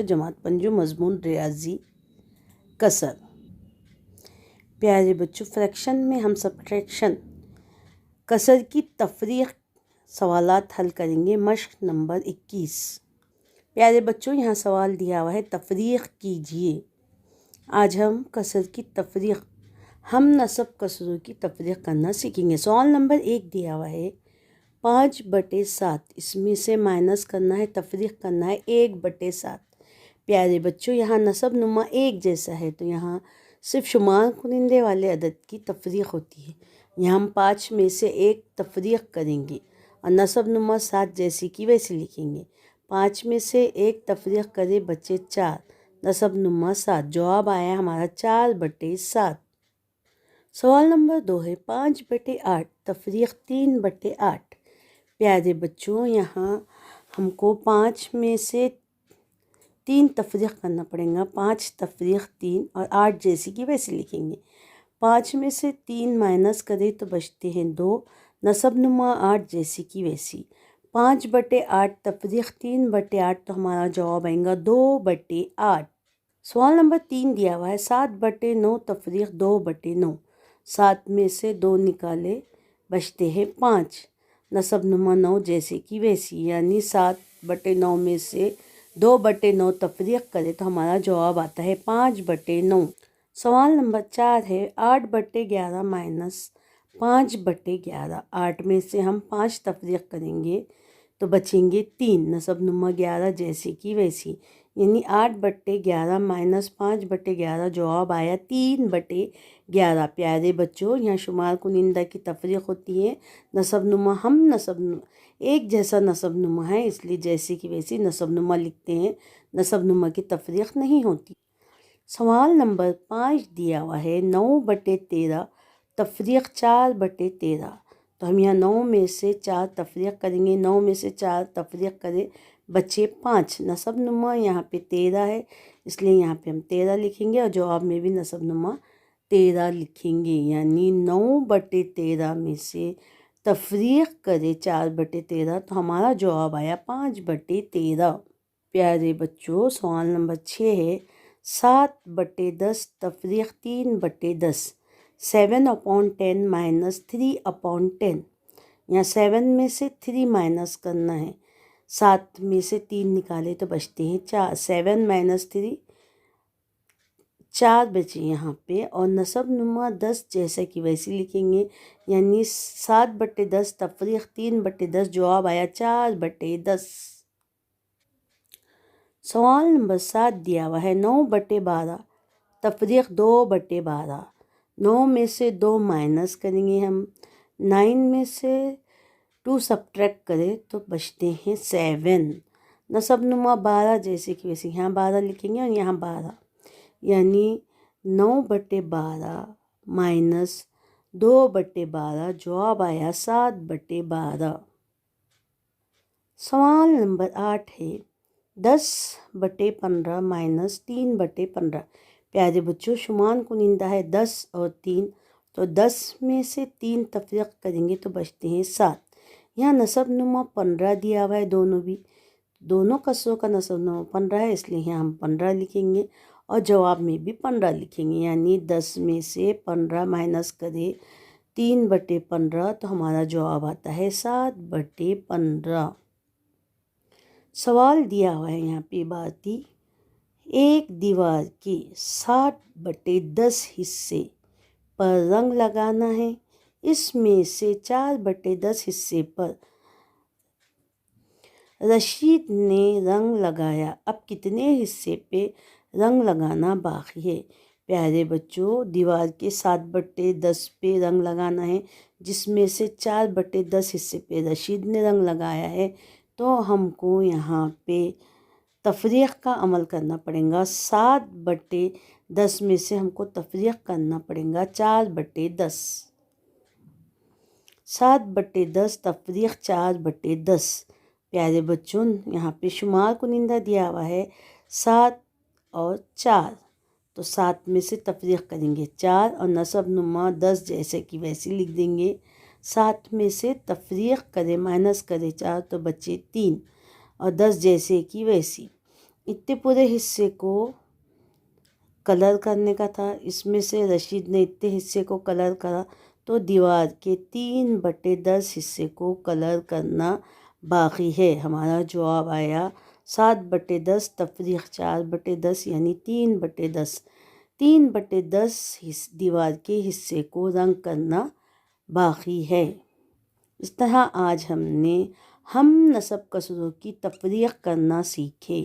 جماعت پنجم مضمون ریاضی کسر۔ پیارے بچوں، فریکشن میں ہم سبٹریکشن کسر کی تفریق سوالات حل کریں گے۔ مشق نمبر 21۔ پیارے بچوں، یہاں سوال دیا ہوا ہے تفریق کیجئے۔ آج ہم کسر کی تفریق، ہم نصب کسروں کی تفریق کرنا سیکھیں گے۔ سوال نمبر 1 دیا ہوا ہے 5/7، اس میں سے مائنس کرنا ہے، تفریق کرنا ہے 1/7۔ پیارے بچوں، یہاں نصب نما ایک جیسا ہے تو یہاں صرف شمار کنندے والے عدد کی تفریق ہوتی ہے۔ یہاں ہم 5 میں سے 1 تفریق کریں گے اور نصب نما 7 جیسی کی ویسی لکھیں گے۔ 5 میں سے 1 تفریق کرے بچے 4، نصب نما 7۔ جواب آیا ہمارا 4/7۔ سوال نمبر 2 ہے 5/8، تفریق 3/8۔ پیارے بچوں، یہاں ہم کو 5 میں سے 3 تفریق کرنا پڑے گا۔ 5 تفریق 3 اور 8 جیسی کی ویسی لکھیں گے۔ 5 میں سے 3 مائنس کرے تو بچتے ہیں 2، نصب نما 8 جیسی کی ویسی۔ 5/8 تفریق 3/8 تو ہمارا جواب آئے گا 2/8۔ سوال نمبر 3 دیا ہوا ہے 7/9، تفریق 2/9۔ 7 میں سے 2 نکالے بچتے ہیں 5، نصب نما 9 جیسے کی ویسی، یعنی 7/9 میں سے 2/9 تفریق کرے تو ہمارا جواب آتا ہے 5/9۔ سوال نمبر 4 ہے 8/11 مائنس 5/11۔ 8 میں سے ہم 5 تفریق کریں گے تو بچیں گے 3، نصب نما 11 جیسے کی ویسی، یعنی 8/11 مائنس 5/11۔ جواب آیا 3/11۔ پیارے بچوں، یہاں شمار کنندہ کی تفریق ہوتی ہے، نصب نما ہم ایک جیسا نصب نما ہے، اس لیے جیسے کی ویسی نصب نما لکھتے ہیں، نصب نما کی تفریق نہیں ہوتی۔ سوال نمبر 5 دیا ہوا ہے 9/13، تفریق 4/13۔ تو ہم یہاں 9 میں سے 4 تفریق کریں گے۔ 9 میں سے 4 تفریق کرے بچے 5، نصب نما یہاں پہ 13 ہے، اس لیے یہاں پہ ہم 13 لکھیں گے اور جواب میں بھی نصب نما 13 لکھیں گے، یعنی 9/13 میں سے تفریق کرے 4/13 تو ہمارا جواب آیا 5/13۔ پیارے بچوں، سوال نمبر 6 ہے 7/10، تفریق 3/10۔ 7/10 مائنس 3/10۔ یہاں 7 میں سے 3 مائنس کرنا ہے، 7 میں سے 3 نکالے تو بچتے ہیں 4۔ 7 - 3 4 بچے یہاں پہ، اور نصب نما 10 جیسا کہ ویسی لکھیں گے، یعنی 7/10 تفریق 3/10۔ جواب آیا 4/10۔ سوال نمبر 7 دیا ہوا ہے 9/12، تفریق 2/12۔ 9 میں سے 2 مائنس کریں گے ہم، 9 میں سے 2 سبٹریکٹ کرے تو بچتے ہیں 7، نصب نما 12 جیسے کہ ویسے یہاں 12 لکھیں گے اور یہاں 12، یعنی 9/12 مائنس 2/12۔ جواب آیا 7/12۔ سوال نمبر 8 ہے 10/15 مائنس 3/15۔ پیارے بچوں، شمار کنندہ ہے 10 اور 3، تو 10 میں سے 3 تفریق کریں گے تو بچتے ہیں 7۔ یہاں نصب نما 15 دیا ہوا ہے، دونوں کسروں کا نصب نما 15 ہے، اس لیے یہاں ہم 15 لکھیں گے اور جواب میں بھی 15 لکھیں گے، یعنی 10 میں سے 15 مائنس کرے 3/15 تو ہمارا جواب آتا ہے 7/15۔ سوال دیا ہوا ہے یہاں پہ بارتی ایک دیوار کے 60/10 حصے پر رنگ لگانا ہے، اس میں سے 4/10 حصے پر رشید نے رنگ لگایا، اب کتنے حصے پہ رنگ لگانا باقی ہے؟ پیارے بچوں، دیوار کے 7/10 پہ رنگ لگانا ہے، جس میں سے 4/10 حصے پہ رشید نے رنگ لگایا ہے، تو ہم کو یہاں پہ تفریق کا عمل کرنا پڑے گا۔ 7/10 میں سے ہم کو تفریق کرنا پڑے گا 4/10۔ 7/10 تفریق 4/10۔ پیارے بچوں، یہاں پہ شمار کنندہ دیا ہوا ہے 7 اور 4، تو 7 میں سے تفریق کریں گے 4 اور نصب نما 10 جیسے کہ ویسی لکھ دیں گے۔ 7 میں سے تفریق کرے مائنس کرے 4 تو بچے 3 اور 10 جیسے کہ ویسی، اتنے پورے حصے کو کلر کرنے کا تھا. اس میں سے رشید نے اتنے حصے کو کلر کرا تو دیوار کے 3/10 حصے کو کلر کرنا باقی ہے. ہمارا جواب آیا 7/10 تفریق 4/10 یعنی 3/10. 3/10 دیوار کے حصے کو رنگ کرنا باقی ہے. اس طرح آج ہم نے ہم نصب کسروں کی تفریق کرنا سیکھے.